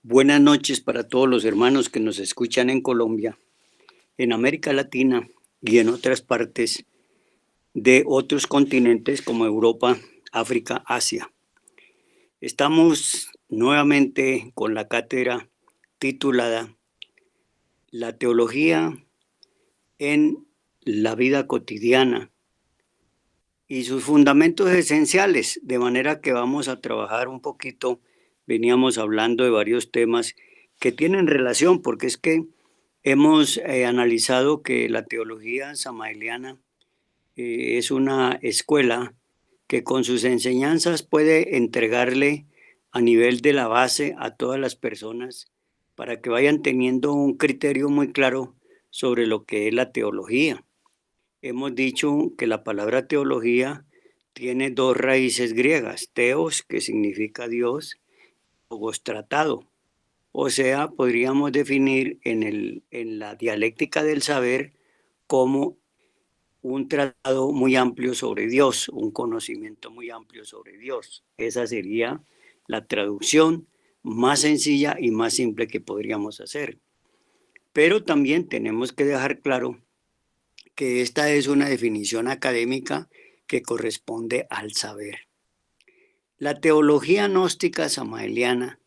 Buenas noches para todos los hermanos que nos escuchan en Colombia, en América Latina y en otras partes de otros continentes como Europa, África, Asia. Estamos nuevamente con la cátedra titulada La teología en la vida cotidiana y sus fundamentos esenciales, de manera que vamos a trabajar un poquito. Veníamos hablando de varios temas que tienen relación, porque es que hemos analizado que la teología samaeliana es una escuela que con sus enseñanzas puede entregarle a nivel de la base a todas las personas para que vayan teniendo un criterio muy claro sobre lo que es la teología. Hemos dicho que la palabra teología tiene dos raíces griegas: teos, que significa Dios, logos, tratado. O sea, podríamos definir en la dialéctica del saber como un tratado muy amplio sobre Dios, un conocimiento muy amplio sobre Dios. Esa sería la traducción más sencilla y más simple que podríamos hacer. Pero también tenemos que dejar claro que esta es una definición académica que corresponde al saber. La teología gnóstica samaeliana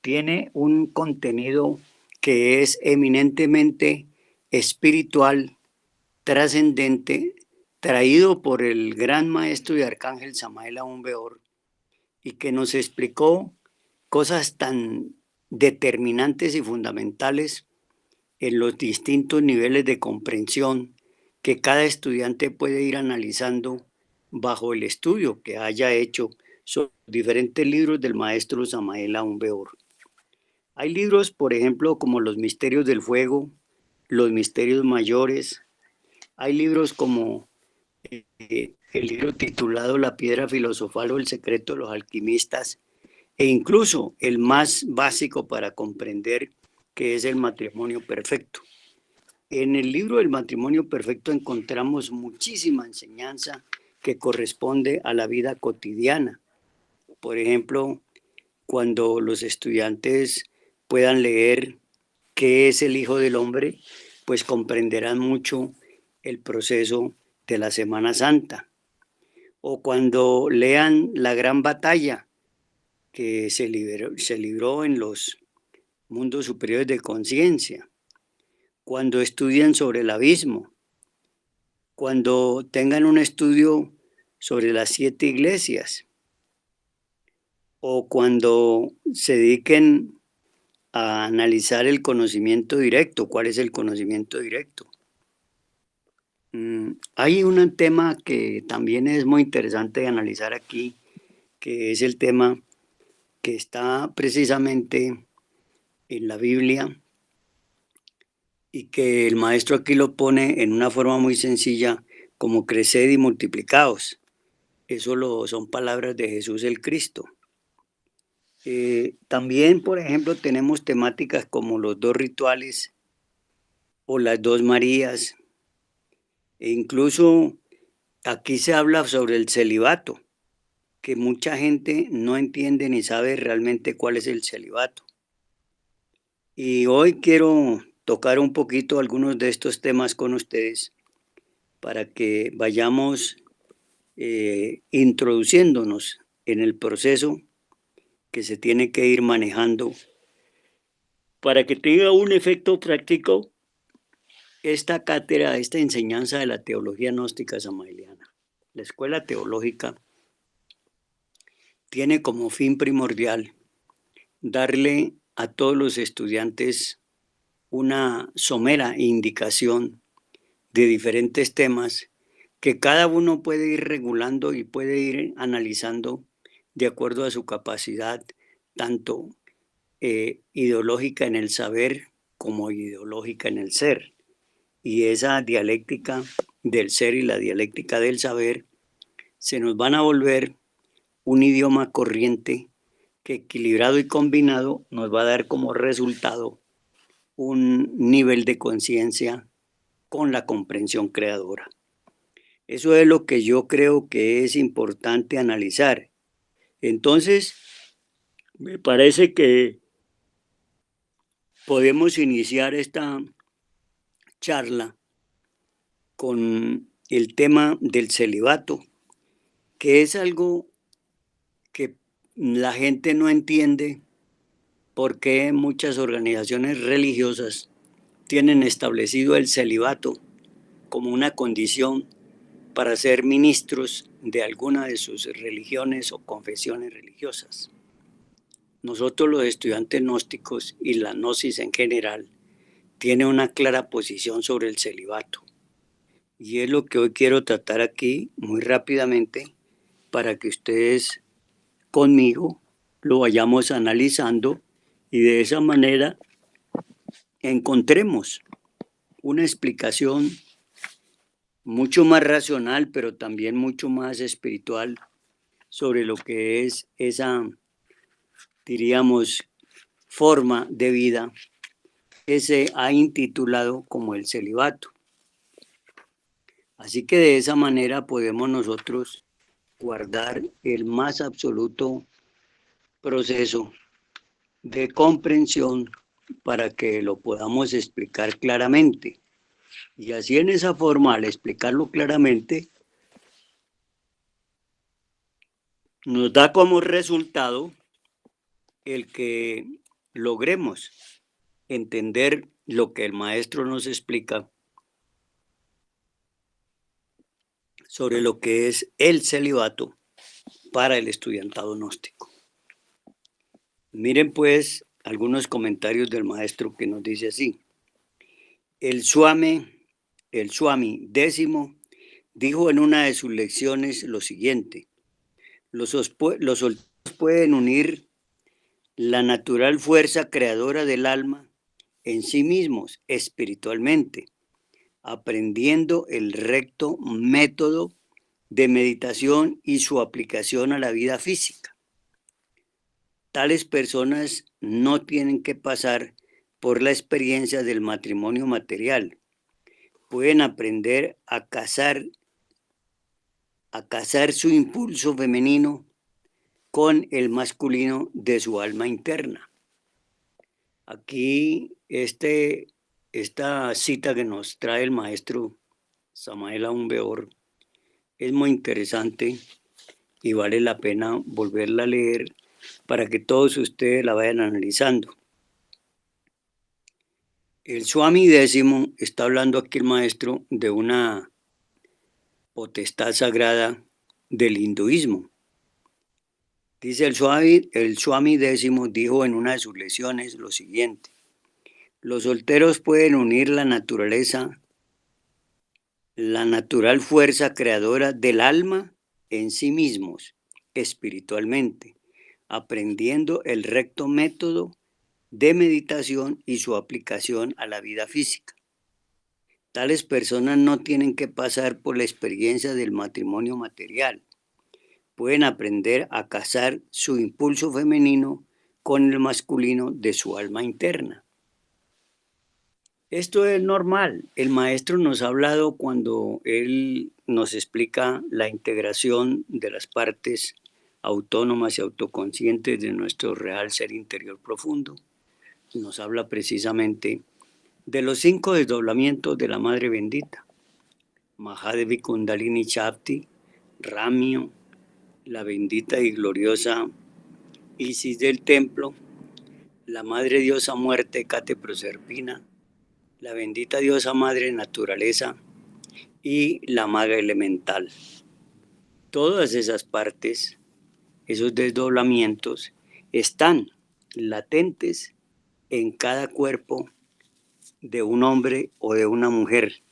tiene un contenido que es eminentemente espiritual, trascendente, traído por el gran maestro y arcángel Samael Aún Weor, y que nos explicó cosas tan determinantes y fundamentales en los distintos niveles de comprensión que cada estudiante puede ir analizando bajo el estudio que haya hecho sobre diferentes libros del maestro Samael Aún Weor. Hay libros, por ejemplo, como Los Misterios del Fuego, Los Misterios Mayores. Hay libros como el libro titulado La Piedra Filosofal o El Secreto de los Alquimistas, e incluso el más básico para comprender, que es El Matrimonio Perfecto. En el libro del Matrimonio Perfecto encontramos muchísima enseñanza que corresponde a la vida cotidiana. Por ejemplo, cuando los estudiantes puedan leer qué es el Hijo del Hombre, pues comprenderán mucho el proceso de la Semana Santa. O cuando lean La Gran Batalla que se libró en los mundos superiores de conciencia, cuando estudien sobre el abismo, cuando tengan un estudio sobre las 7 iglesias, o cuando se dediquen a analizar el conocimiento directo. ¿Cuál es el conocimiento directo? Hay un tema que también es muy interesante de analizar aquí, que es el tema que está precisamente en la Biblia y que el maestro aquí lo pone en una forma muy sencilla, como creced y multiplicaos. Son palabras de Jesús el Cristo. También, por ejemplo, tenemos temáticas como los 2 rituales o las 2 Marías, e incluso aquí se habla sobre el celibato, que mucha gente no entiende ni sabe realmente cuál es el celibato. Y hoy quiero tocar un poquito algunos de estos temas con ustedes para que vayamos introduciéndonos en el proceso que se tiene que ir manejando para que tenga un efecto práctico esta cátedra, esta enseñanza de la teología gnóstica samaeliana. La escuela teológica tiene como fin primordial darle a todos los estudiantes una somera indicación de diferentes temas que cada uno puede ir regulando y puede ir analizando de acuerdo a su capacidad, tanto ideológica en el saber como ideológica en el ser. Y esa dialéctica del ser y la dialéctica del saber se nos van a volver un idioma corriente que, equilibrado y combinado, nos va a dar como resultado un nivel de conciencia con la comprensión creadora. Eso es lo que yo creo que es importante analizar. Entonces, me parece que podemos iniciar esta charla con el tema del celibato, que es algo que la gente no entiende por qué muchas organizaciones religiosas tienen establecido el celibato como una condición para ser ministros de alguna de sus religiones o confesiones religiosas. Nosotros los estudiantes gnósticos y la gnosis en general tiene una clara posición sobre el celibato. Y es lo que hoy quiero tratar aquí muy rápidamente para que ustedes conmigo lo vayamos analizando y de esa manera encontremos una explicación mucho más racional, pero también mucho más espiritual sobre lo que es esa, diríamos, forma de vida que se ha intitulado como el celibato. Así que de esa manera podemos nosotros guardar el más absoluto proceso de comprensión para que lo podamos explicar claramente. Y así en esa forma, al explicarlo claramente, nos da como resultado el que logremos entender lo que el maestro nos explica sobre lo que es el celibato para el estudiantado gnóstico. Miren pues algunos comentarios del maestro que nos dice así. El Swami X dijo en una de sus lecciones lo siguiente: los solteros pueden unir la natural fuerza creadora del alma en sí mismos espiritualmente, aprendiendo el recto método de meditación y su aplicación a la vida física. Tales personas no tienen que pasar por la experiencia del matrimonio material. Pueden aprender a cazar su impulso femenino con el masculino de su alma interna. Aquí esta cita que nos trae el maestro Samael Aun Weor es muy interesante y vale la pena volverla a leer para que todos ustedes la vayan analizando. El Swami X está hablando aquí el maestro de una potestad sagrada del hinduismo. Dice el Swami X dijo en una de sus lecciones lo siguiente: los solteros pueden unir la naturaleza, la natural fuerza creadora del alma en sí mismos, espiritualmente, aprendiendo el recto método de meditación y su aplicación a la vida física. Tales personas no tienen que pasar por la experiencia del matrimonio material. Pueden aprender a cazar su impulso femenino con el masculino de su alma interna. Esto es normal. El maestro nos ha hablado cuando él nos explica la integración de las partes autónomas y autoconscientes de nuestro real ser interior profundo. Nos habla precisamente de los 5 desdoblamientos de la Madre Bendita: Mahadevi Kundalini Shakti, Ramio, la bendita y gloriosa Isis del templo, la Madre Diosa Muerte Hécate Proserpina, la bendita Diosa Madre Naturaleza y la Maga Elemental. Todas esas partes, esos desdoblamientos, están latentes en cada cuerpo de un hombre o de una mujer.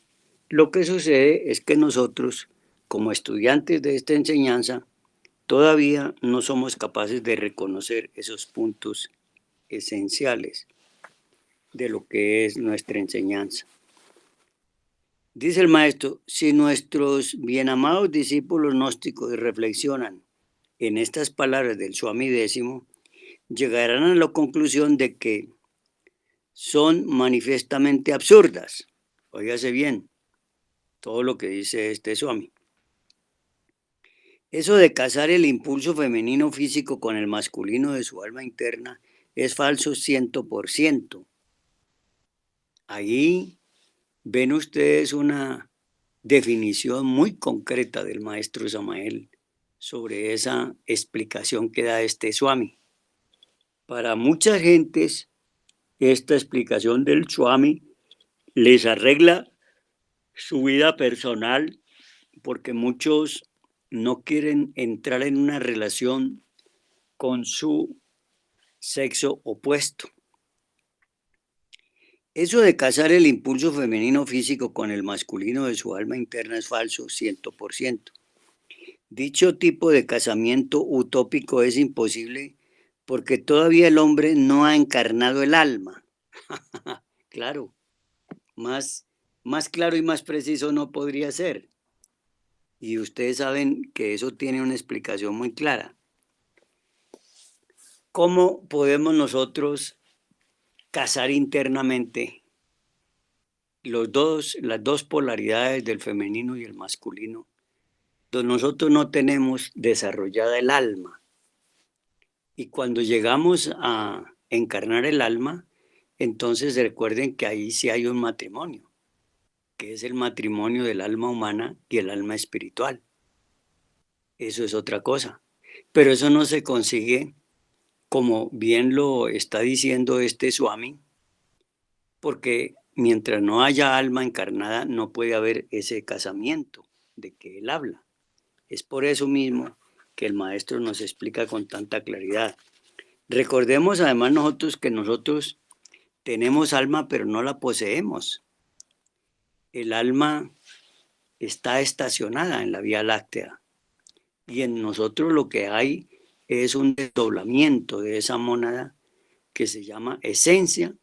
Lo que sucede es que nosotros, como estudiantes de esta enseñanza, todavía no somos capaces de reconocer esos puntos esenciales de lo que es nuestra enseñanza. Dice el maestro: si nuestros bien amados discípulos gnósticos reflexionan en estas palabras del Swami X, llegarán a la conclusión de que son manifiestamente absurdas. Óigase bien todo lo que dice este Swami. Eso de casar el impulso femenino físico con el masculino de su alma interna es falso 100%. Ahí ven ustedes una definición muy concreta del maestro Samael sobre esa explicación que da este Swami. Para muchas gentes, esta explicación del Swami les arregla su vida personal porque muchos no quieren entrar en una relación con su sexo opuesto. Eso de casar el impulso femenino físico con el masculino de su alma interna es falso, 100%. Dicho tipo de casamiento utópico es imposible porque todavía el hombre no ha encarnado el alma. Claro, más, más claro y más preciso no podría ser. Y ustedes saben que eso tiene una explicación muy clara. ¿Cómo podemos nosotros casar internamente las dos polaridades del femenino y el masculino, donde nosotros no tenemos desarrollada el alma? Y cuando llegamos a encarnar el alma, entonces recuerden que ahí sí hay un matrimonio, que es el matrimonio del alma humana y el alma espiritual. Eso es otra cosa. Pero eso no se consigue, como bien lo está diciendo este Swami, porque mientras no haya alma encarnada, no puede haber ese casamiento de que él habla. Es por eso mismo que el maestro nos explica con tanta claridad. Recordemos además nosotros que nosotros tenemos alma, pero no la poseemos. El alma está estacionada en la Vía Láctea y en nosotros lo que hay es un desdoblamiento de esa mónada que se llama esencia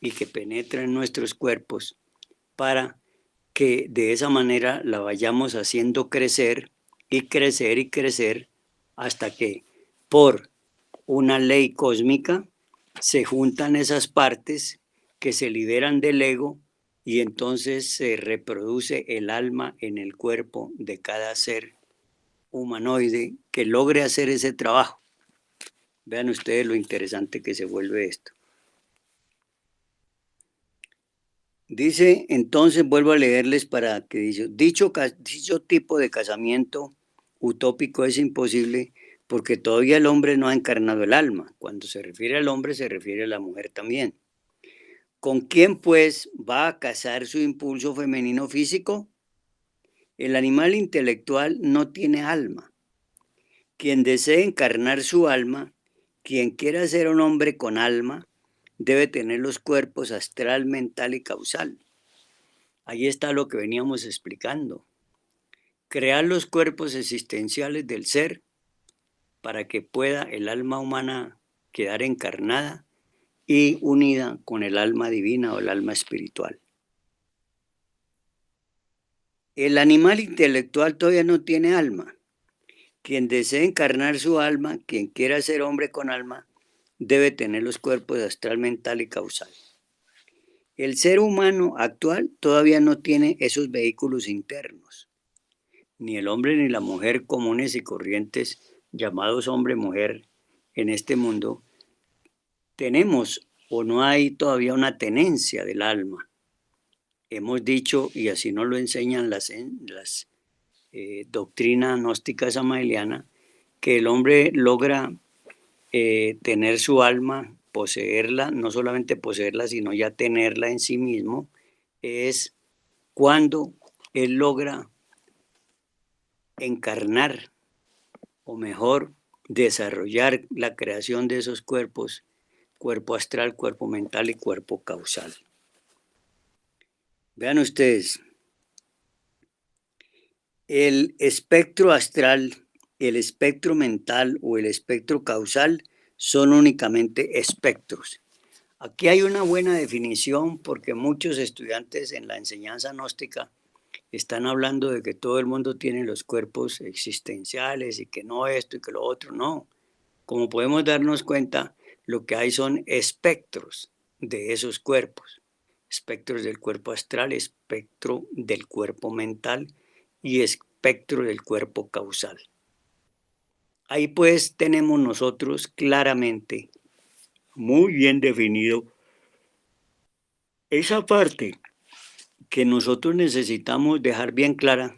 y que penetra en nuestros cuerpos para que de esa manera la vayamos haciendo crecer y crecer y crecer hasta que por una ley cósmica se juntan esas partes que se liberan del ego y entonces se reproduce el alma en el cuerpo de cada ser humanoide que logre hacer ese trabajo. Vean ustedes lo interesante que se vuelve esto. Dice, entonces vuelvo a leerles para que dice, dicho tipo de casamiento utópico es imposible porque todavía el hombre no ha encarnado el alma. Cuando se refiere al hombre, se refiere a la mujer también. ¿Con quién, pues, va a casar su impulso femenino físico? El animal intelectual no tiene alma. Quien desee encarnar su alma, quien quiera ser un hombre con alma, debe tener los cuerpos astral, mental y causal. Ahí está lo que veníamos explicando. Crear los cuerpos existenciales del ser para que pueda el alma humana quedar encarnada y unida con el alma divina o el alma espiritual. El animal intelectual todavía no tiene alma. Quien desee encarnar su alma, quien quiera ser hombre con alma, debe tener los cuerpos astral, mental y causal. El ser humano actual todavía no tiene esos vehículos internos. Ni el hombre ni la mujer comunes y corrientes, llamados hombre-mujer en este mundo, tenemos o no hay todavía una tenencia del alma. Hemos dicho, y así nos lo enseñan las doctrina gnóstica samaeliana, que el hombre logra tener su alma, poseerla, no solamente poseerla, sino ya tenerla en sí mismo, es cuando él logra encarnar, o mejor, desarrollar la creación de esos cuerpos, cuerpo astral, cuerpo mental y cuerpo causal. Vean ustedes, el espectro astral, el espectro mental o el espectro causal son únicamente espectros. Aquí hay una buena definición porque muchos estudiantes en la enseñanza gnóstica están hablando de que todo el mundo tiene los cuerpos existenciales y que no esto y que lo otro, no. Como podemos darnos cuenta, lo que hay son espectros de esos cuerpos. Espectros del cuerpo astral, espectro del cuerpo mental y espectro del cuerpo causal. Ahí pues tenemos nosotros claramente, muy bien definido, Esa parte que nosotros necesitamos dejar bien clara,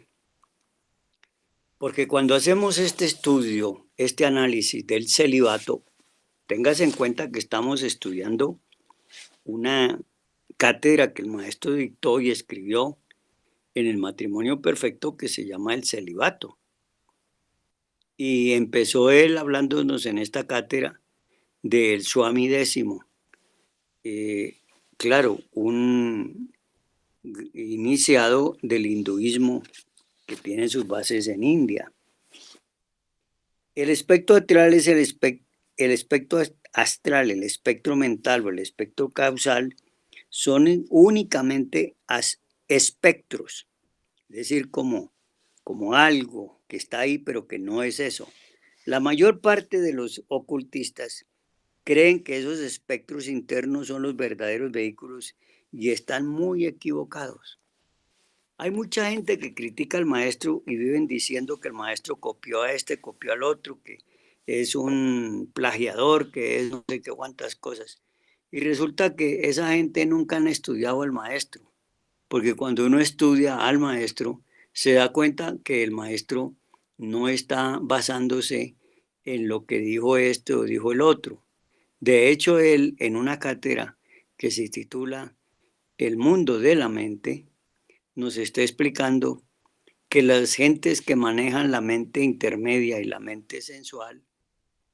porque cuando hacemos este estudio, este análisis del celibato, tengas en cuenta que estamos estudiando una cátedra que el maestro dictó y escribió en el matrimonio perfecto que se llama el celibato. Y empezó él hablándonos en esta cátedra del Swami Décimo. Eh, claro, un iniciado del hinduismo que tiene sus bases en India. El espectro astral es el espectro astral, el espectro mental o el espectro causal son únicamente espectros, es decir, como algo que está ahí pero que no es eso. La mayor parte de los ocultistas creen que esos espectros internos son los verdaderos vehículos y están muy equivocados. Hay mucha gente que critica al maestro y viven diciendo que el maestro copió a este, copió al otro, que es un plagiador, que es no sé qué cuántas cosas. Y resulta que esa gente nunca han estudiado al maestro, porque cuando uno estudia al maestro, se da cuenta que el maestro no está basándose en lo que dijo este o dijo el otro. De hecho, él en una cátedra que se titula El mundo de la mente, nos está explicando que las gentes que manejan la mente intermedia y la mente sensual,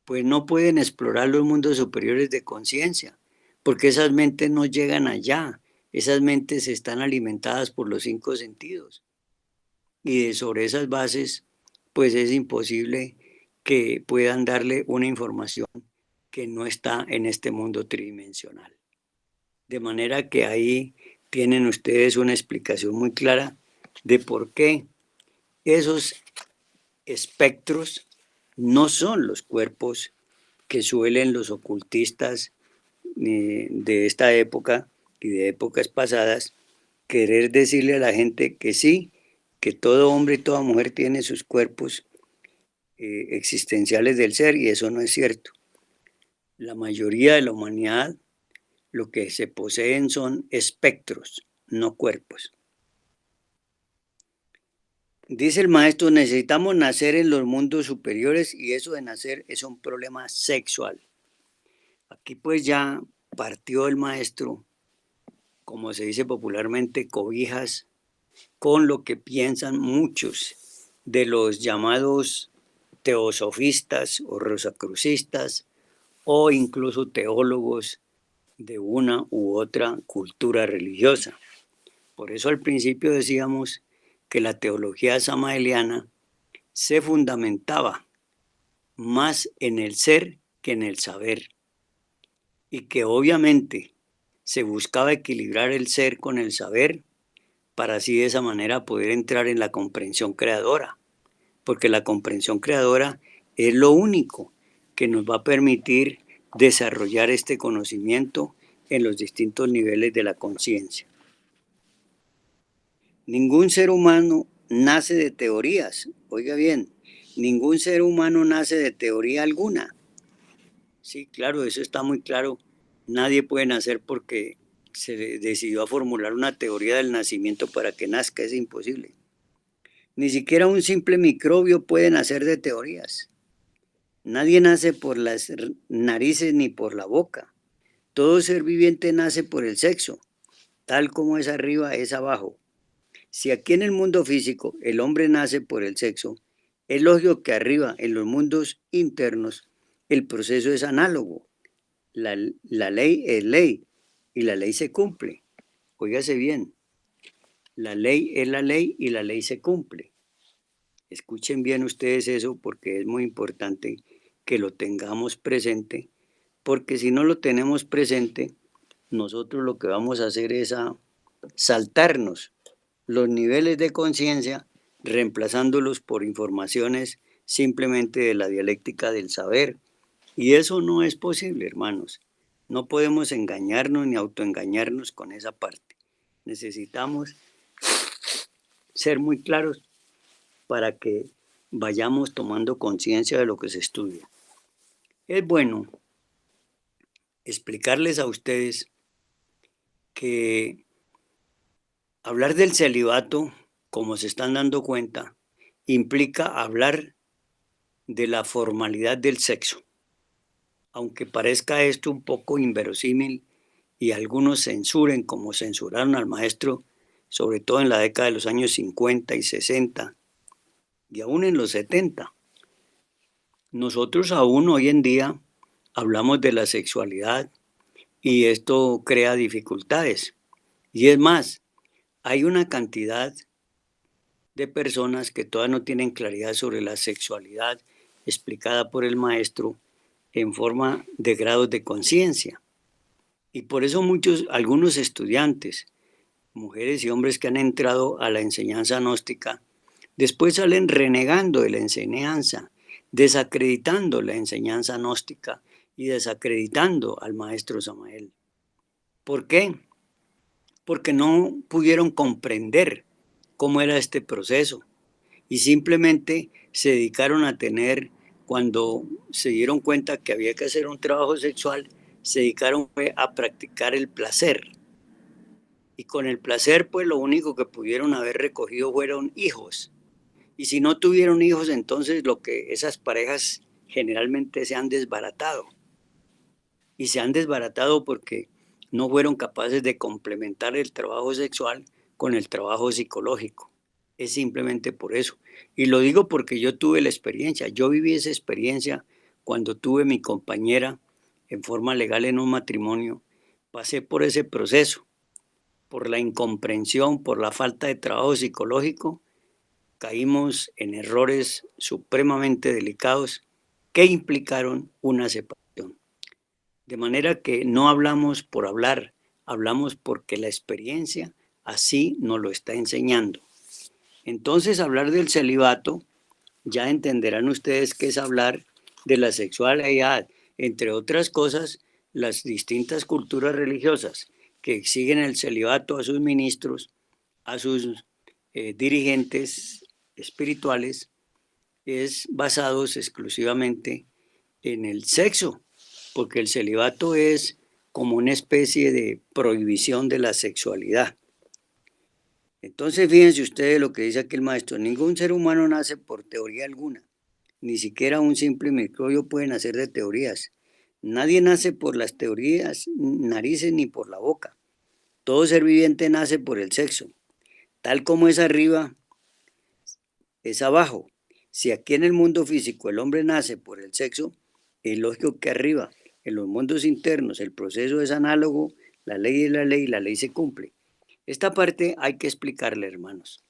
pues no pueden explorar los mundos superiores de conciencia, porque esas mentes no llegan allá, esas mentes están alimentadas por los cinco sentidos. Y sobre esas bases, pues es imposible que puedan darle una información que no está en este mundo tridimensional. De manera que ahí tienen ustedes una explicación muy clara de por qué esos espectros no son los cuerpos que suelen los ocultistas de esta época y de épocas pasadas querer decirle a la gente que sí, que todo hombre y toda mujer tiene sus cuerpos existenciales del ser, y eso no es cierto. La mayoría de la humanidad lo que se poseen son espectros, no cuerpos. Dice el maestro, necesitamos nacer en los mundos superiores y eso de nacer es un problema sexual. Aquí pues ya partió el maestro, como se dice popularmente, cobijas con lo que piensan muchos de los llamados teosofistas o rosacrucistas o incluso teólogos de una u otra cultura religiosa. Por eso al principio decíamos que la teología samaeliana se fundamentaba más en el ser que en el saber, y que obviamente se buscaba equilibrar el ser con el saber para así de esa manera poder entrar en la comprensión creadora, porque la comprensión creadora es lo único que nos va a permitir desarrollar este conocimiento en los distintos niveles de la conciencia. Ningún ser humano nace de teorías, oiga bien, ningún ser humano nace de teoría alguna. Sí, claro, eso está muy claro. Nadie puede nacer porque se decidió a formular una teoría del nacimiento para que nazca, es imposible. Ni siquiera un simple microbio puede nacer de teorías. Nadie nace por las narices ni por la boca. Todo ser viviente nace por el sexo, tal como es arriba es abajo. Si aquí en el mundo físico el hombre nace por el sexo, es lógico que arriba, en los mundos internos, el proceso es análogo. La ley es ley y la ley se cumple. Óigase bien, la ley es la ley y la ley se cumple. Escuchen bien ustedes eso porque es muy importante que lo tengamos presente, porque si no lo tenemos presente, nosotros lo que vamos a hacer es a saltarnos los niveles de conciencia, reemplazándolos por informaciones simplemente de la dialéctica del saber. Y eso no es posible, hermanos. No podemos engañarnos ni autoengañarnos con esa parte. Necesitamos ser muy claros para que vayamos tomando conciencia de lo que se estudia. Es bueno explicarles a ustedes que hablar del celibato, como se están dando cuenta, implica hablar de la formalidad del sexo. Aunque parezca esto un poco inverosímil y algunos censuren como censuraron al maestro, sobre todo en la década de los años 50 y 60 y aún en los 70, nosotros aún hoy en día hablamos de la sexualidad y esto crea dificultades. Y es más, hay una cantidad de personas que todavía no tienen claridad sobre la sexualidad explicada por el maestro en forma de grados de conciencia. Y por eso algunos estudiantes, mujeres y hombres que han entrado a la enseñanza gnóstica, después salen renegando de la enseñanza, desacreditando la enseñanza gnóstica y desacreditando al maestro Samael. ¿Por qué? Porque no pudieron comprender cómo era este proceso y simplemente se dedicaron a tener, cuando se dieron cuenta que había que hacer un trabajo sexual, se dedicaron a practicar el placer. Y con el placer, pues lo único que pudieron haber recogido fueron hijos. Y si no tuvieron hijos, entonces lo que esas parejas generalmente se han desbaratado. Y se han desbaratado porque no fueron capaces de complementar el trabajo sexual con el trabajo psicológico. Es simplemente por eso. Y lo digo porque yo tuve la experiencia. Yo viví esa experiencia cuando tuve mi compañera en forma legal en un matrimonio. Pasé por ese proceso, por la incomprensión, por la falta de trabajo psicológico. Caímos en errores supremamente delicados que implicaron una separación. De manera que no hablamos por hablar, hablamos porque la experiencia así nos lo está enseñando. Entonces, hablar del celibato, ya entenderán ustedes que es hablar de la sexualidad, entre otras cosas, las distintas culturas religiosas que exigen el celibato a sus ministros, a sus dirigentes espirituales, es basados exclusivamente en el sexo, porque el celibato es como una especie de prohibición de la sexualidad. Entonces, fíjense ustedes lo que dice aquí el maestro: ningún ser humano nace por teoría alguna, ni siquiera un simple microbio puede nacer de teorías. Nadie nace por las teorías, narices ni por la boca. Todo ser viviente nace por el sexo. Tal como es arriba, es abajo. Si aquí en el mundo físico el hombre nace por el sexo, es lógico que arriba, en los mundos internos, el proceso es análogo, la ley es la ley y la ley se cumple. Esta parte hay que explicarla, hermanos.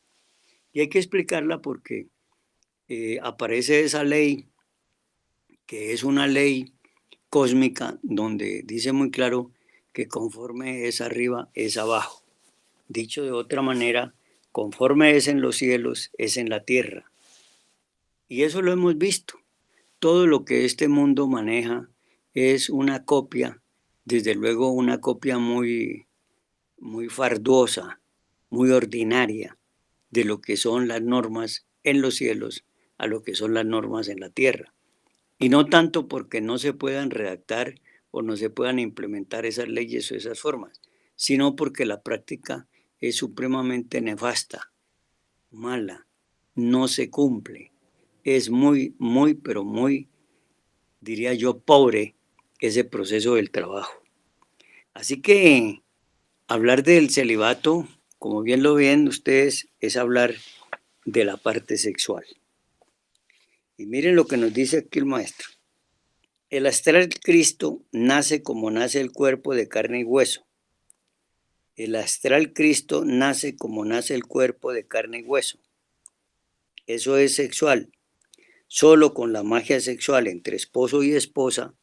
Y hay que explicarla porque aparece esa ley, que es una ley cósmica, donde dice muy claro que conforme es arriba, es abajo. Dicho de otra manera, conforme es en los cielos, es en la tierra. Y eso lo hemos visto. Todo lo que este mundo maneja es una copia, desde luego una copia muy, muy farduosa, muy ordinaria de lo que son las normas en los cielos a lo que son las normas en la tierra. Y no tanto porque no se puedan redactar o no se puedan implementar esas leyes o esas formas, sino porque la práctica es supremamente nefasta, mala, no se cumple. Es muy, muy, pero muy, diría yo, pobre ese proceso del trabajo. Así que hablar del celibato, como bien lo ven ustedes, es hablar de la parte sexual. Y miren lo que nos dice aquí el maestro. El astral Cristo nace como nace el cuerpo de carne y hueso. El astral Cristo nace como nace el cuerpo de carne y hueso. Eso es sexual. Solo con la magia sexual entre esposo y esposa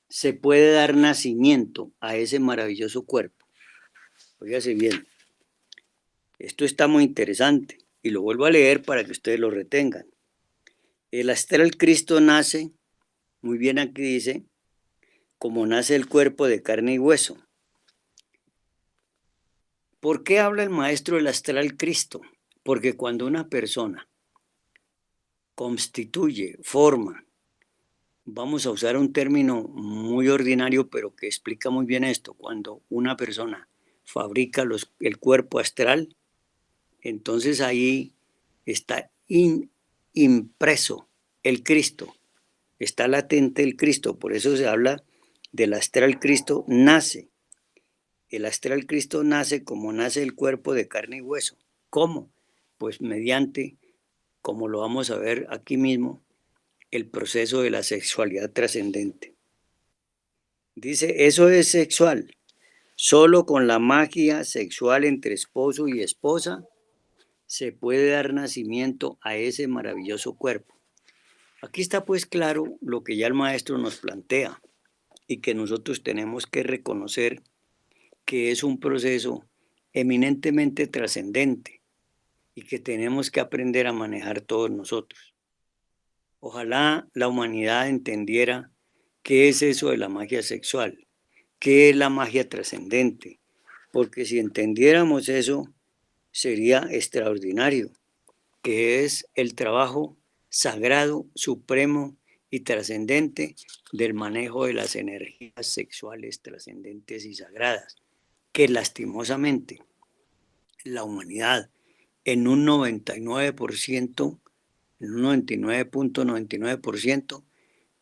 se puede dar nacimiento a ese maravilloso cuerpo. Óigase bien, esto está muy interesante y lo vuelvo a leer para que ustedes lo retengan. El astral Cristo nace, muy bien aquí dice, como nace el cuerpo de carne y hueso. ¿Por qué habla el maestro del astral Cristo? Porque cuando una persona constituye, forma Vamos a usar un término muy ordinario, pero que explica muy bien esto. Cuando una persona fabrica el cuerpo astral, entonces ahí está impreso el Cristo, está latente el Cristo. Por eso se habla del astral Cristo nace. El astral Cristo nace como nace el cuerpo de carne y hueso. ¿Cómo? Pues mediante, como lo vamos a ver aquí mismo, el proceso de la sexualidad trascendente. Dice, eso es sexual. Solo con la magia sexual entre esposo y esposa se puede dar nacimiento a ese maravilloso cuerpo. Aquí está pues claro lo que ya el maestro nos plantea y que nosotros tenemos que reconocer que es un proceso eminentemente trascendente y que tenemos que aprender a manejar todos nosotros. Ojalá la humanidad entendiera qué es eso de la magia sexual, qué es la magia trascendente, porque si entendiéramos eso, sería extraordinario, que es el trabajo sagrado, supremo y trascendente del manejo de las energías sexuales trascendentes y sagradas, que lastimosamente la humanidad en un 99%, en un 99.99%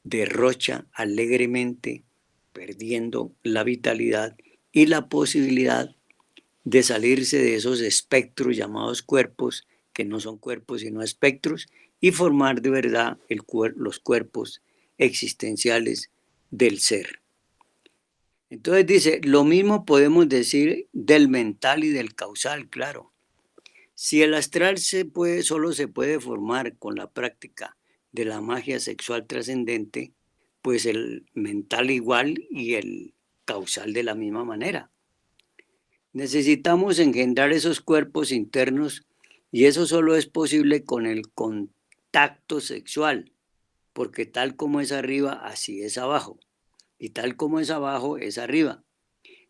derrocha alegremente, perdiendo la vitalidad y la posibilidad de salirse de esos espectros llamados cuerpos, que no son cuerpos sino espectros, y formar de verdad los cuerpos existenciales del ser. Entonces dice, lo mismo podemos decir del mental y del causal, claro. Si el astral solo se puede formar con la práctica de la magia sexual trascendente, pues el mental igual y el causal de la misma manera. Necesitamos engendrar esos cuerpos internos y eso solo es posible con el contacto sexual, porque tal como es arriba, así es abajo, y tal como es abajo, es arriba.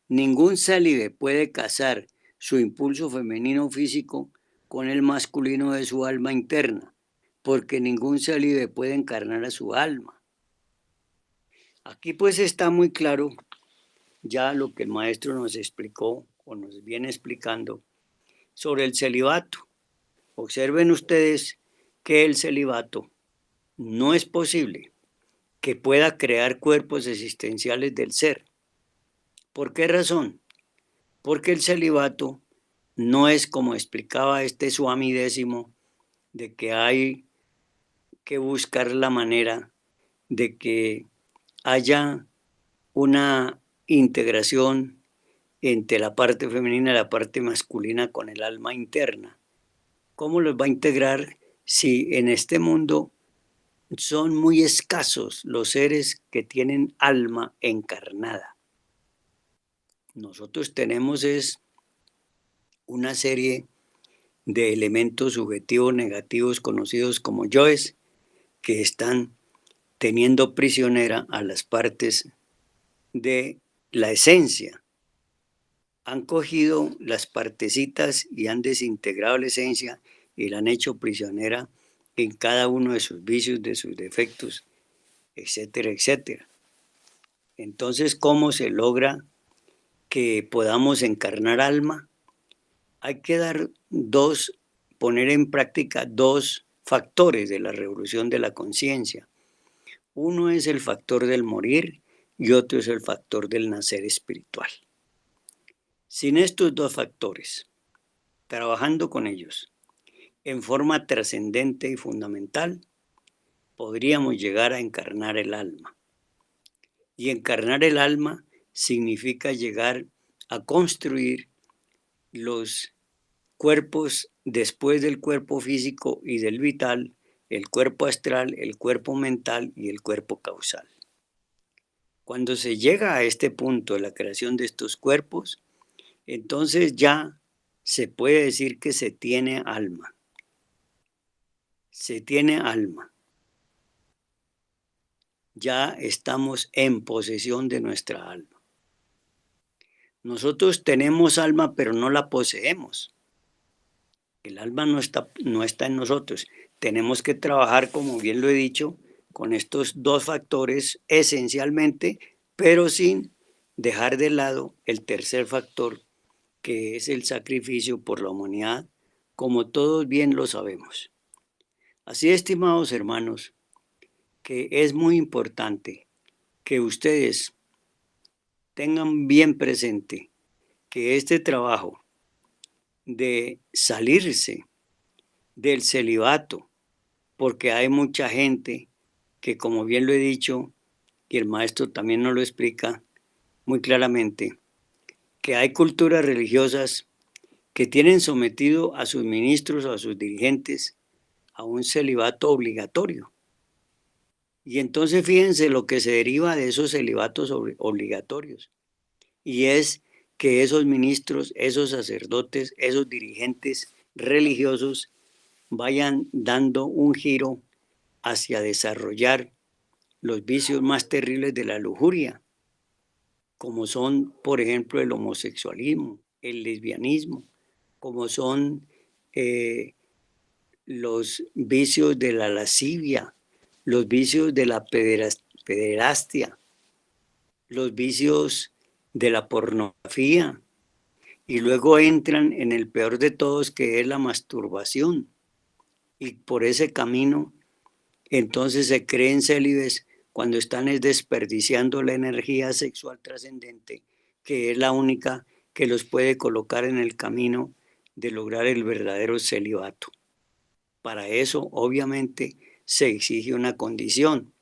Ningún célibe puede casar su impulso femenino físico con el masculino de su alma interna, porque ningún célibe puede encarnar a su alma. Aquí pues está muy claro ya lo que el maestro nos explicó o nos viene explicando sobre el celibato. Observen ustedes que el celibato no es posible que pueda crear cuerpos existenciales del ser. ¿Por qué razón? Porque el celibato no es como explicaba este Swami Décimo, de que hay que buscar la manera de que haya una integración entre la parte femenina y la parte masculina con el alma interna. ¿Cómo los va a integrar si en este mundo son muy escasos los seres que tienen alma encarnada? Nosotros tenemos una serie de elementos subjetivos negativos conocidos como yoes que están teniendo prisionera a las partes de la esencia. Han cogido las partecitas y han desintegrado la esencia y la han hecho prisionera en cada uno de sus vicios, de sus defectos, etcétera, etcétera. Entonces, ¿cómo se logra que podamos encarnar alma? Hay que poner en práctica dos factores de la revolución de la conciencia. Uno es el factor del morir y otro es el factor del nacer espiritual. Sin estos dos factores, trabajando con ellos en forma trascendente y fundamental, podríamos llegar a encarnar el alma. Y encarnar el alma significa llegar a construir los cuerpos después del cuerpo físico y del vital, el cuerpo astral, el cuerpo mental y el cuerpo causal. Cuando se llega a este punto de la creación de estos cuerpos, entonces ya se puede decir que se tiene alma. Se tiene alma. Ya estamos en posesión de nuestra alma. Nosotros tenemos alma, pero no la poseemos. El alma no está en nosotros. Tenemos que trabajar, como bien lo he dicho, con estos dos factores esencialmente, pero sin dejar de lado el tercer factor, que es el sacrificio por la humanidad, como todos bien lo sabemos. Así, estimados hermanos, que es muy importante que ustedes tengan bien presente que este trabajo de salirse del celibato, porque hay mucha gente que, como bien lo he dicho, y el maestro también nos lo explica muy claramente, que hay culturas religiosas que tienen sometido a sus ministros o a sus dirigentes a un celibato obligatorio. Y entonces fíjense lo que se deriva de esos celibatos obligatorios. Y es que esos ministros, esos sacerdotes, esos dirigentes religiosos vayan dando un giro hacia desarrollar los vicios más terribles de la lujuria, como son, por ejemplo, el homosexualismo, el lesbianismo, como son eh, los vicios de la lascivia, los vicios de la pederastia, los vicios de la pornografía, y luego entran en el peor de todos, que es la masturbación. Y por ese camino, entonces se creen célibes cuando están desperdiciando la energía sexual trascendente, que es la única que los puede colocar en el camino de lograr el verdadero celibato. Para eso, obviamente, se exige una condición,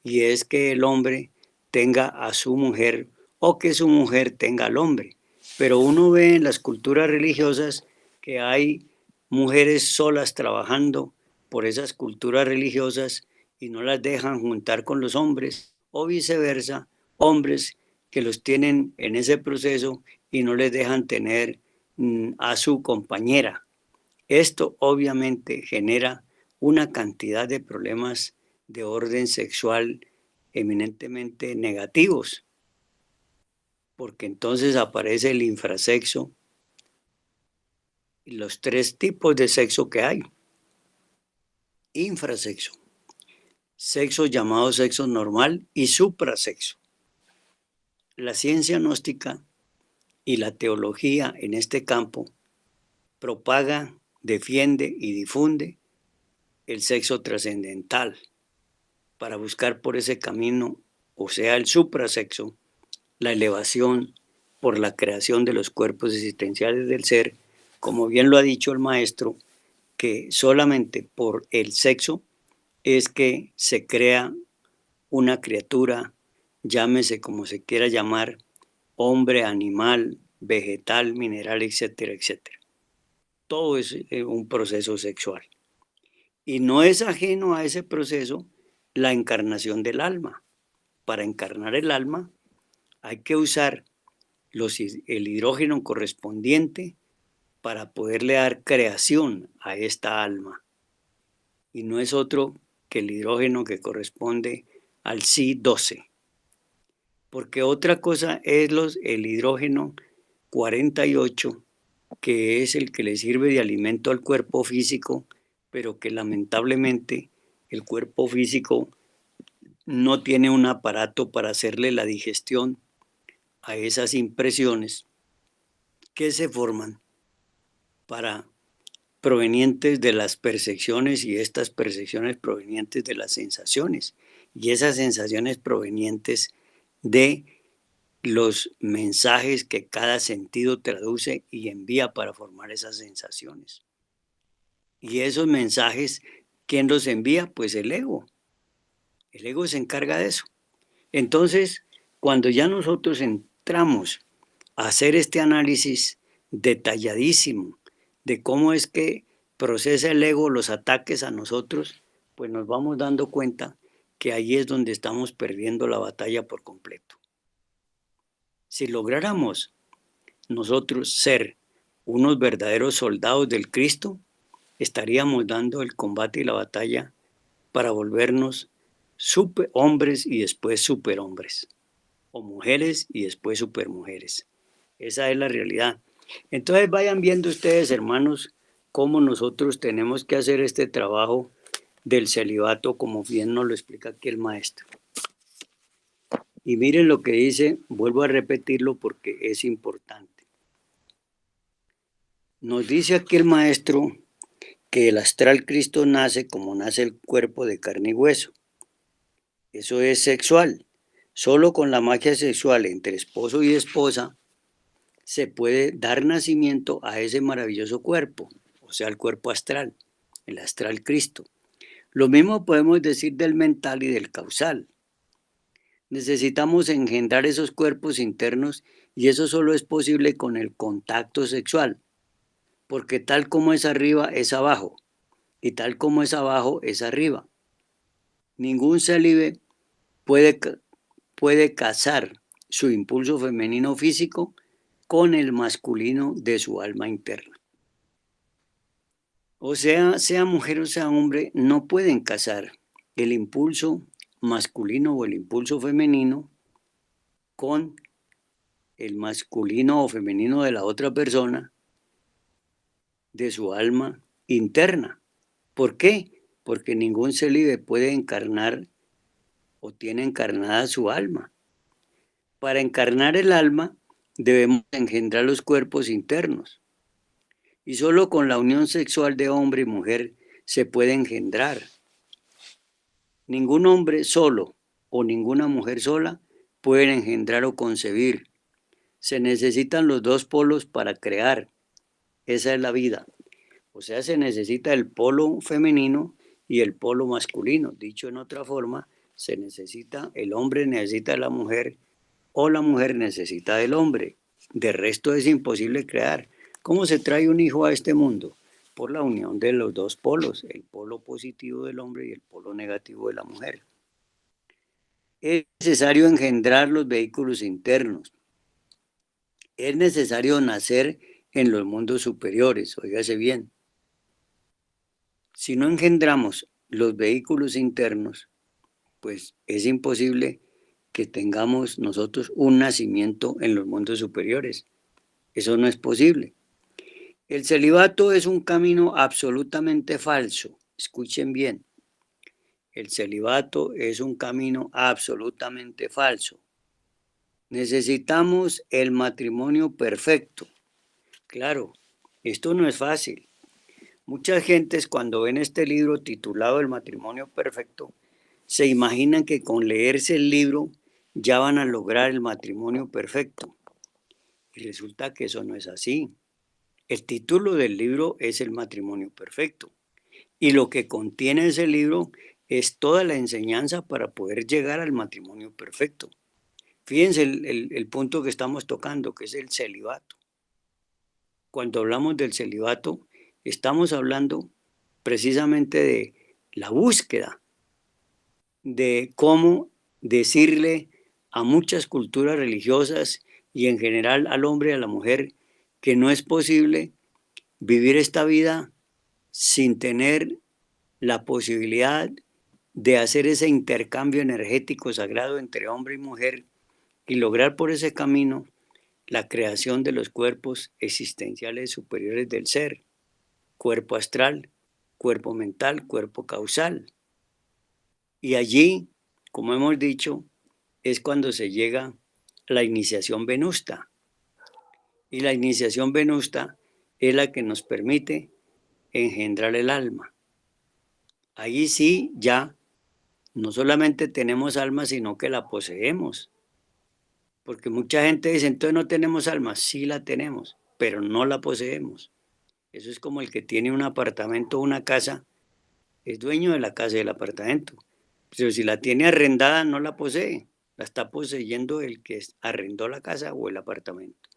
y es que el hombre tenga a su mujer o que su mujer tenga al hombre. Pero uno ve en las culturas religiosas que hay mujeres solas trabajando por esas culturas religiosas y no las dejan juntar con los hombres, o viceversa, hombres que los tienen en ese proceso y no les dejan tener a su compañera. Esto obviamente genera una cantidad de problemas de orden sexual eminentemente negativos, porque entonces aparece el infrasexo y los tres tipos de sexo que hay. Infrasexo, sexo llamado sexo normal y suprasexo. La ciencia gnóstica y la teología en este campo propaga, defiende y difunde el sexo trascendental para buscar por ese camino, o sea, el suprasexo, la elevación por la creación de los cuerpos existenciales del ser, como bien lo ha dicho el maestro, que solamente por el sexo es que se crea una criatura, llámese como se quiera llamar, hombre, animal, vegetal, mineral, etcétera, etcétera. Todo es un proceso sexual. Y no es ajeno a ese proceso la encarnación del alma. Para encarnar el alma hay que usar el hidrógeno correspondiente para poderle dar creación a esta alma. Y no es otro que el hidrógeno que corresponde al Si-12. Porque otra cosa es el hidrógeno 48, que es el que le sirve de alimento al cuerpo físico, pero que lamentablemente el cuerpo físico no tiene un aparato para hacerle la digestión a esas impresiones que se forman provenientes de las percepciones, y estas percepciones provenientes de las sensaciones, y esas sensaciones provenientes de los mensajes que cada sentido traduce y envía para formar esas sensaciones. Y esos mensajes, ¿quién los envía? Pues el ego. El ego se encarga de eso. Entonces, cuando ya nosotros entramos a hacer este análisis detalladísimo de cómo es que procesa el ego los ataques a nosotros, pues nos vamos dando cuenta que ahí es donde estamos perdiendo la batalla por completo. Si lográramos nosotros ser unos verdaderos soldados del Cristo, estaríamos dando el combate y la batalla para volvernos hombres y después superhombres, o mujeres y después supermujeres. Esa es la realidad. Entonces vayan viendo ustedes, hermanos, cómo nosotros tenemos que hacer este trabajo del celibato, como bien nos lo explica aquí el maestro. Y miren lo que dice, vuelvo a repetirlo porque es importante. Nos dice aquí el maestro que el astral Cristo nace como nace el cuerpo de carne y hueso. Eso es sexual. Solo con la magia sexual entre esposo y esposa se puede dar nacimiento a ese maravilloso cuerpo, o sea, el cuerpo astral, el astral Cristo. Lo mismo podemos decir del mental y del causal. Necesitamos engendrar esos cuerpos internos y eso solo es posible con el contacto sexual, porque tal como es arriba es abajo y tal como es abajo es arriba. Ningún célibe puede, puede casar su impulso femenino físico con el masculino de su alma interna. O sea mujer o sea hombre, no pueden casar el impulso masculino o el impulso femenino con el masculino o femenino de la otra persona de su alma interna. ¿Por qué? Porque ningún célibe puede encarnar o tiene encarnada su alma. Para encarnar el alma debemos engendrar los cuerpos internos. Y solo con la unión sexual de hombre y mujer se puede engendrar. Ningún hombre solo o ninguna mujer sola pueden engendrar o concebir. Se necesitan los dos polos para crear. Esa es la vida. O sea, se necesita el polo femenino y el polo masculino. Dicho en otra forma, se necesita, el hombre necesita de la mujer o la mujer necesita del hombre. De resto es imposible crear. ¿Cómo se trae un hijo a este mundo? Por la unión de los dos polos, el polo positivo del hombre y el polo negativo de la mujer. Es necesario engendrar los vehículos internos. Es necesario nacer en los mundos superiores, óigase bien. Si no engendramos los vehículos internos, pues es imposible que tengamos nosotros un nacimiento en los mundos superiores. Eso no es posible. El celibato es un camino absolutamente falso. Escuchen bien. El celibato es un camino absolutamente falso. Necesitamos el matrimonio perfecto. Claro, esto no es fácil. Muchas gentes cuando ven este libro titulado El matrimonio perfecto, se imaginan que con leerse el libro ya van a lograr el matrimonio perfecto. Y resulta que eso no es así. El título del libro es El matrimonio perfecto. Y lo que contiene ese libro es toda la enseñanza para poder llegar al matrimonio perfecto. Fíjense el punto que estamos tocando, que es el celibato. Cuando hablamos del celibato, estamos hablando precisamente de la búsqueda de cómo decirle a muchas culturas religiosas y en general al hombre y a la mujer que no es posible vivir esta vida sin tener la posibilidad de hacer ese intercambio energético sagrado entre hombre y mujer y lograr por ese camino la creación de los cuerpos existenciales superiores del ser, cuerpo astral, cuerpo mental, cuerpo causal. Y allí, como hemos dicho, es cuando se llega a la iniciación venusta. Y la iniciación venusta es la que nos permite engendrar el alma. Allí sí ya no solamente tenemos alma, sino que la poseemos. Porque mucha gente dice, entonces no tenemos alma. Sí la tenemos, pero no la poseemos. Eso es como el que tiene un apartamento o una casa, es dueño de la casa y del apartamento. Pero si la tiene arrendada, no la posee. La está poseyendo el que arrendó la casa o el apartamento.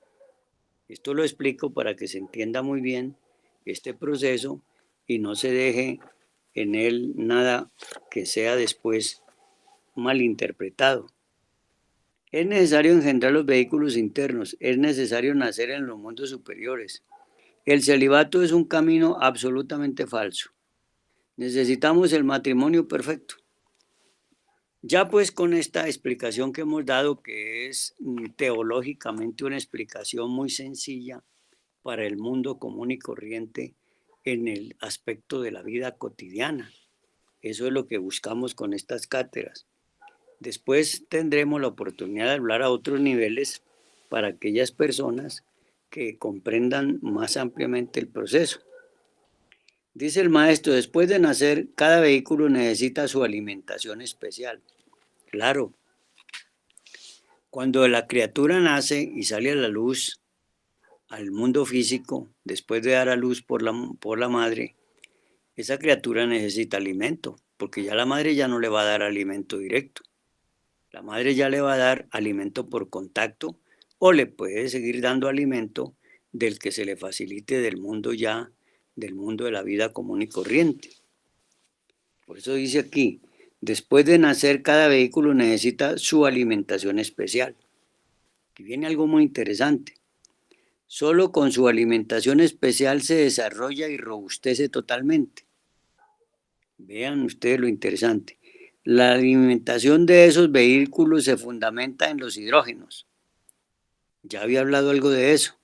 Esto lo explico para que se entienda muy bien este proceso y no se deje en él nada que sea después malinterpretado. Es necesario engendrar los vehículos internos, es necesario nacer en los mundos superiores. El celibato es un camino absolutamente falso. Necesitamos el matrimonio perfecto. Ya pues con esta explicación que hemos dado, que es teológicamente una explicación muy sencilla para el mundo común y corriente en el aspecto de la vida cotidiana, Eso es lo que buscamos con estas cátedras. Después tendremos la oportunidad de hablar a otros niveles para aquellas personas que comprendan más ampliamente el proceso. Dice el maestro, después de nacer, cada vehículo necesita su alimentación especial. Claro, cuando la criatura nace y sale a la luz, al mundo físico, después de dar a luz por la madre, esa criatura necesita alimento, porque ya la madre ya no le va a dar alimento directo. La madre ya le va a dar alimento por contacto o le puede seguir dando alimento del que se le facilite del mundo ya, del mundo de la vida común y corriente. Por eso dice aquí, después de nacer cada vehículo necesita su alimentación especial. Y viene algo muy interesante. Solo con su alimentación especial se desarrolla y robustece totalmente. Vean ustedes lo interesante. La alimentación de esos vehículos se fundamenta en los hidrógenos. Ya había hablado algo de eso.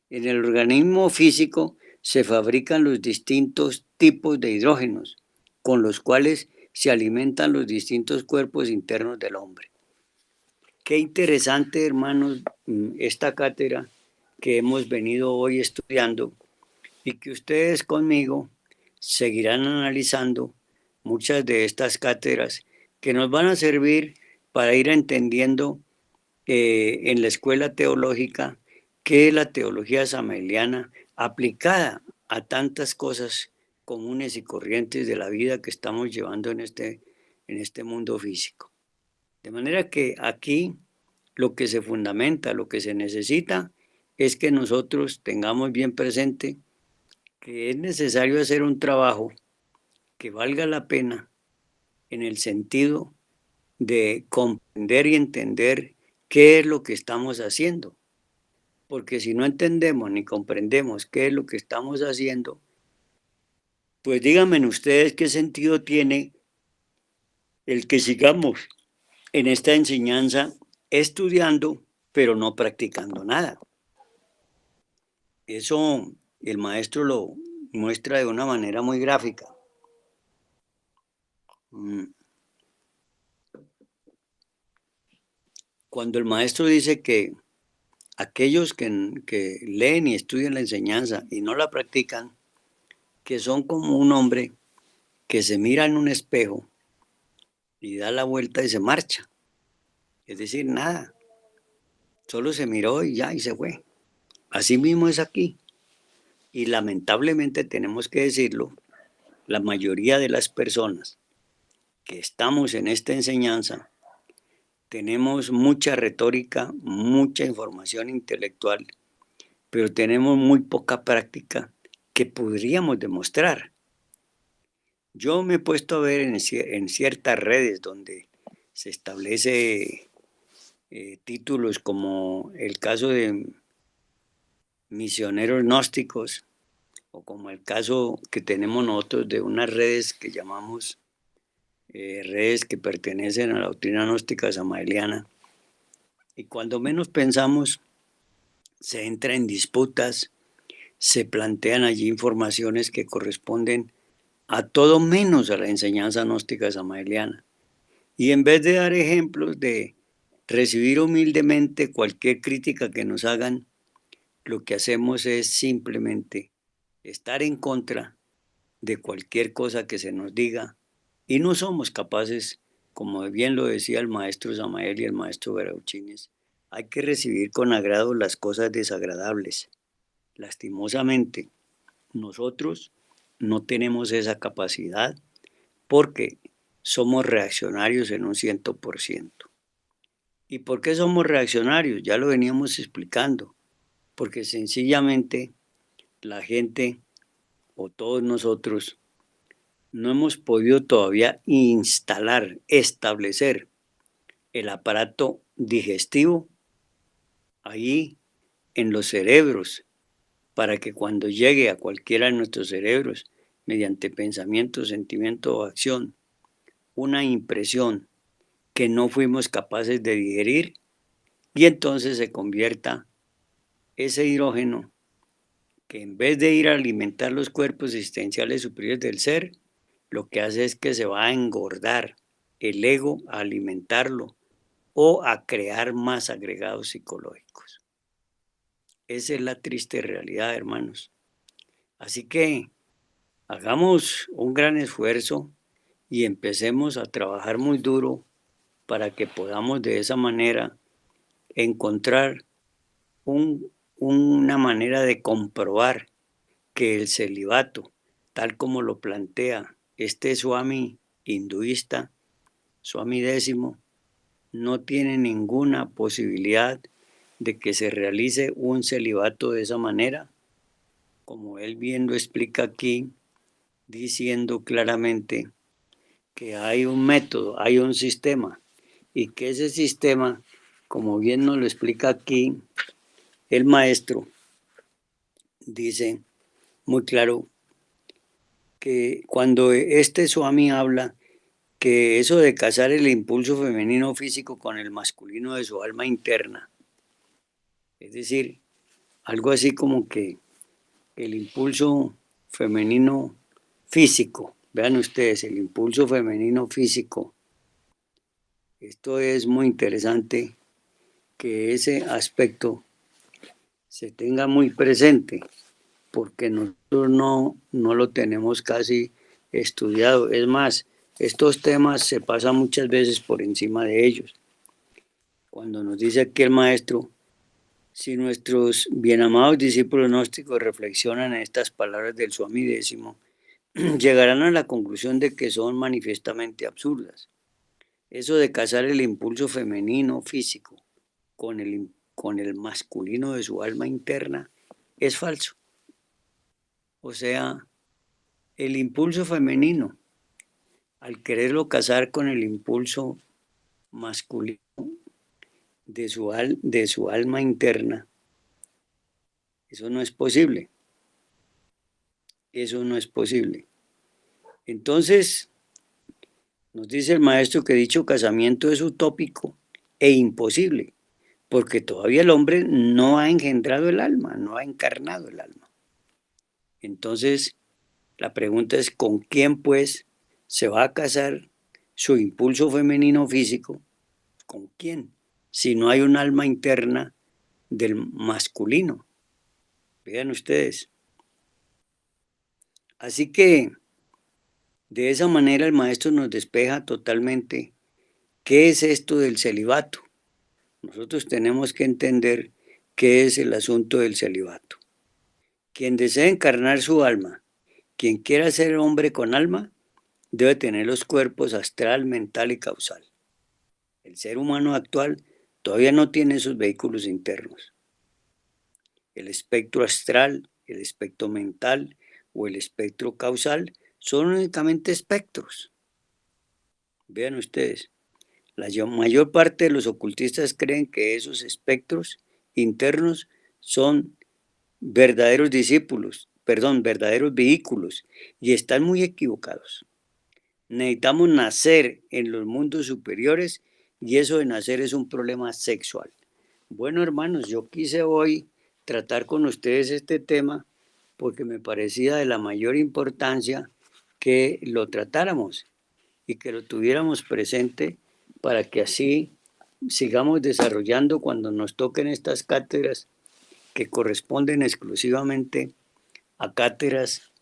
En el organismo físico se fabrican los distintos tipos de hidrógenos, con los cuales se alimentan los distintos cuerpos internos del hombre. Qué interesante, hermanos, esta cátedra que hemos venido hoy estudiando y que ustedes conmigo seguirán analizando muchas de estas cátedras que nos van a servir para ir entendiendo en la escuela teológica qué es la teología samaeliana aplicada a tantas cosas comunes y corrientes de la vida que estamos llevando en este mundo físico. De manera que aquí lo que se fundamenta, lo que se necesita es que nosotros tengamos bien presente que es necesario hacer un trabajo que valga la pena en el sentido de comprender y entender qué es lo que estamos haciendo. Porque si no entendemos ni comprendemos qué es lo que estamos haciendo, pues díganme ustedes qué sentido tiene el que sigamos en esta enseñanza estudiando, pero no practicando nada. Eso el maestro lo muestra de una manera muy gráfica. Cuando el maestro dice que aquellos que leen y estudian la enseñanza y no la practican, que son como un hombre que se mira en un espejo y da la vuelta y se marcha. Es decir, nada. Solo se miró y ya, y se fue. Así mismo es aquí. Y lamentablemente tenemos que decirlo, la mayoría de las personas que estamos en esta enseñanza tenemos mucha retórica, mucha información intelectual, pero tenemos muy poca práctica que podríamos demostrar. Yo me he puesto a ver en ciertas redes donde se establece títulos como el caso de misioneros gnósticos o como el caso que tenemos nosotros de unas redes que llamamos redes que pertenecen a la doctrina gnóstica samaeliana. Y cuando menos pensamos, se entra en disputas, se plantean allí informaciones que corresponden a todo menos a la enseñanza gnóstica samaeliana. Y en vez de dar ejemplos de recibir humildemente cualquier crítica que nos hagan, lo que hacemos es simplemente estar en contra de cualquier cosa que se nos diga y no somos capaces, como bien lo decía el maestro Samael y el maestro Berauchines, hay que recibir con agrado las cosas desagradables. Lastimosamente, nosotros no tenemos esa capacidad porque somos reaccionarios en un 100%. ¿Y por qué somos reaccionarios? Ya lo veníamos explicando. Porque sencillamente la gente o todos nosotros no hemos podido todavía instalar, establecer el aparato digestivo ahí en los cerebros para que cuando llegue a cualquiera de nuestros cerebros, mediante pensamiento, sentimiento o acción, una impresión que no fuimos capaces de digerir y entonces se convierta ese hidrógeno que en vez de ir a alimentar los cuerpos existenciales superiores del ser, lo que hace es que se va a engordar el ego, a alimentarlo o a crear más agregados psicológicos. Esa es la triste realidad, hermanos. Así que hagamos un gran esfuerzo y empecemos a trabajar muy duro para que podamos de esa manera encontrar una manera de comprobar que el celibato, tal como lo plantea este Swami hinduista, Swami décimo, no tiene ninguna posibilidad de que se realice un celibato de esa manera, como él bien lo explica aquí, diciendo claramente que hay un método, hay un sistema, y que ese sistema, como bien nos lo explica aquí el maestro, dice muy claro que cuando este Swami habla que eso de casar el impulso femenino físico con el masculino de su alma interna, es decir, algo así como que el impulso femenino físico, vean ustedes, el impulso femenino físico, esto es muy interesante que ese aspecto se tenga muy presente, porque nosotros no lo tenemos casi estudiado. Es más, estos temas se pasan muchas veces por encima de ellos. Cuando nos dice aquí el maestro, si nuestros bien amados discípulos gnósticos reflexionan en estas palabras del Swami décimo, llegarán a la conclusión de que son manifiestamente absurdas. Eso de casar el impulso femenino físico con el masculino de su alma interna es falso. O sea, el impulso femenino, al quererlo casar con el impulso masculino de su alma interna, eso no es posible. Eso no es posible. Entonces, nos dice el maestro que dicho casamiento es utópico e imposible, porque todavía el hombre no ha engendrado el alma, no ha encarnado el alma. Entonces, la pregunta es, ¿con quién pues se va a casar su impulso femenino físico? ¿Con quién? Si no hay un alma interna del masculino. Vean ustedes. Así que de esa manera el maestro nos despeja totalmente qué es esto del celibato. Nosotros tenemos que entender qué es el asunto del celibato. Quien desea encarnar su alma, quien quiera ser hombre con alma, debe tener los cuerpos astral, mental y causal. El ser humano actual todavía no tiene esos vehículos internos. El espectro astral, el espectro mental o el espectro causal son únicamente espectros. Vean ustedes, la mayor parte de los ocultistas creen que esos espectros internos son verdaderos discípulos, perdón, verdaderos vehículos, y están muy equivocados. Necesitamos nacer en los mundos superiores y eso de nacer es un problema sexual. Bueno, hermanos, yo quise hoy tratar con ustedes este tema porque me parecía de la mayor importancia que lo tratáramos y que lo tuviéramos presente para que así sigamos desarrollando cuando nos toquen estas cátedras que corresponden exclusivamente a cátedras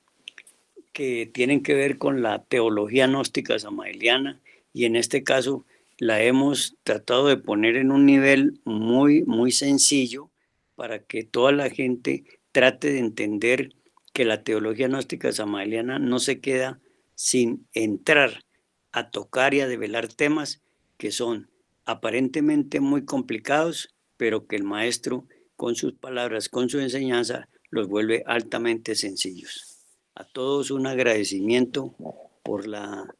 que tienen que ver con la teología gnóstica samaeliana y en este caso la hemos tratado de poner en un nivel muy sencillo para que toda la gente trate de entender que la teología gnóstica samaeliana no se queda sin entrar a tocar y a develar temas que son aparentemente muy complicados, pero que el maestro con sus palabras, con su enseñanza, los vuelve altamente sencillos. A todos un agradecimiento por la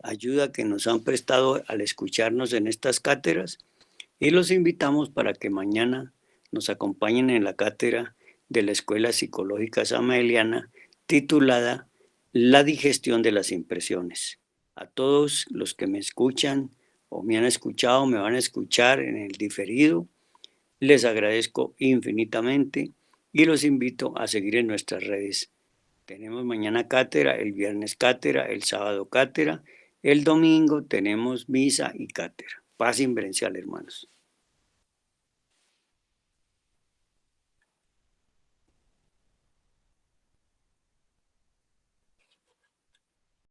ayuda que nos han prestado al escucharnos en estas cátedras y los invitamos para que mañana nos acompañen en la cátedra de la Escuela Psicológica Samaeliana titulada La digestión de las impresiones. A todos los que me escuchan o me han escuchado, me van a escuchar en el diferido, les agradezco infinitamente y los invito a seguir en nuestras redes Tenemos mañana cátedra, el viernes cátedra, el sábado cátedra, el domingo tenemos misa y cátedra. Paz inverencial, hermanos.